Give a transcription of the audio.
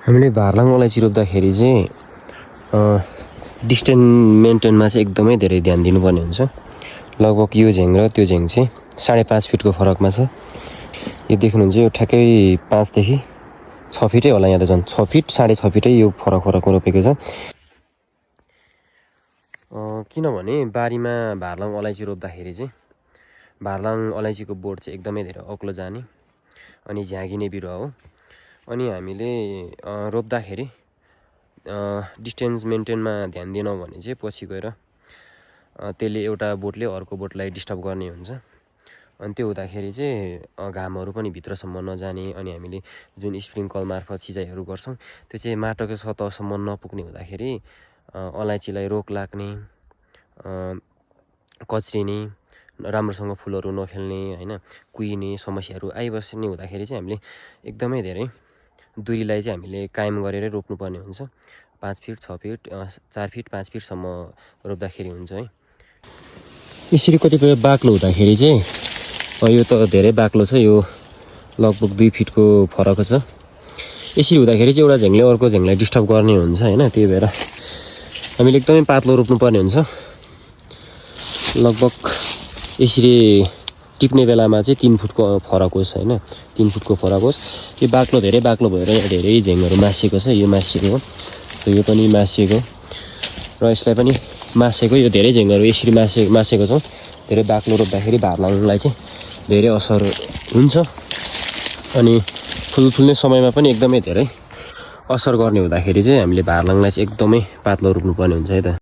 हामीले भारलाङ अलैँची रोप्दाखेरि चाहिँ डिस्टेन्स मेन्टेनमा चाहिँ एकदमै धेरै ध्यान दिनुपर्ने हुन्छ। लगभग यो झ्याङ र त्यो झ्याङ चाहिँ 5.5 फिटको फरकमा छ। यो देख्नुहुन्छ यो ठ्याक्कै 5 देखि 6 फिटै होला, यहाँ त झन् 6 फिट 6.5 फिटै यो फरकमा रोपेको छ। किनभने बारीमा भारलाङ अलैँची रोप्दाखेरि चाहिँ भारलाङ अलैँचीको बोट चाहिँ एकदमै धेरै अग्लो जाने अनि झ्यागिने बिरुवा हो। अनि हामीले रोप्दाखेरि डिस्टेन्स मेन्टेनमा ध्यान दिनौँ भने चाहिँ पछि गएर त्यसले एउटा बोटले अर्को बोटलाई डिस्टर्ब गर्ने हुन्छ। अनि त्यो हुँदाखेरि चाहिँ घामहरू पनि भित्रसम्म नजाने अनि हामीले जुन स्प्रिङ्कल मार्फत सिँचाइहरू गर्छौँ त्यो चाहिँ माटोको सतहसम्म नपुग्ने हुँदाखेरि अलैँचीलाई रोग लाग्ने, कच्रिने, राम्रोसँग फुलहरू नखेल्ने हैन, कुहिने समस्याहरू आइबस्ने हुँदाखेरि चाहिँ हामीले एकदमै धेरै दूरीलाई चाहिँ हामीले कायम गरेरै रोप्नुपर्ने हुन्छ। 5 फिट 6 फिट 4 फिट 5 फिटसम्म रोप्दाखेरि हुन्छ है। यसरी कतिपय बाक्लो हुँदाखेरि चाहिँ यो त धेरै बाक्लो छ, यो लगभग 2 फिटको फरक छ। यसरी हुँदाखेरि चाहिँ एउटा झ्याङले अर्को झ्याङलाई डिस्टर्ब गर्ने हुन्छ हैन, त्यही भएर हामीले एकदमै पातलो रोप्नुपर्ने हुन्छ। लगभग यसरी टिप्ने बेलामा चाहिँ 3 फुटको फरक होस् हैन, 3 फुटको फरक होस्। यो बाक्लो धेरै बाक्लो भएर यहाँ धेरै झ्याङहरू मासिएको छ। यो मासिएको हो, यो पनि मासिएको र यसलाई पनि मासेको। यो धेरै झ्याङहरू यसरी मासेको छ। धेरै बाक्लो रोप्दाखेरि भारलाङलाई चाहिँ धेरै असर हुन्छ अनि फुल्ने समयमा पनि एकदमै धेरै असर गर्ने हुँदाखेरि चाहिँ हामीले भारलाङलाई चाहिँ एकदमै पातलो रोप्नुपर्ने हुन्छ है त।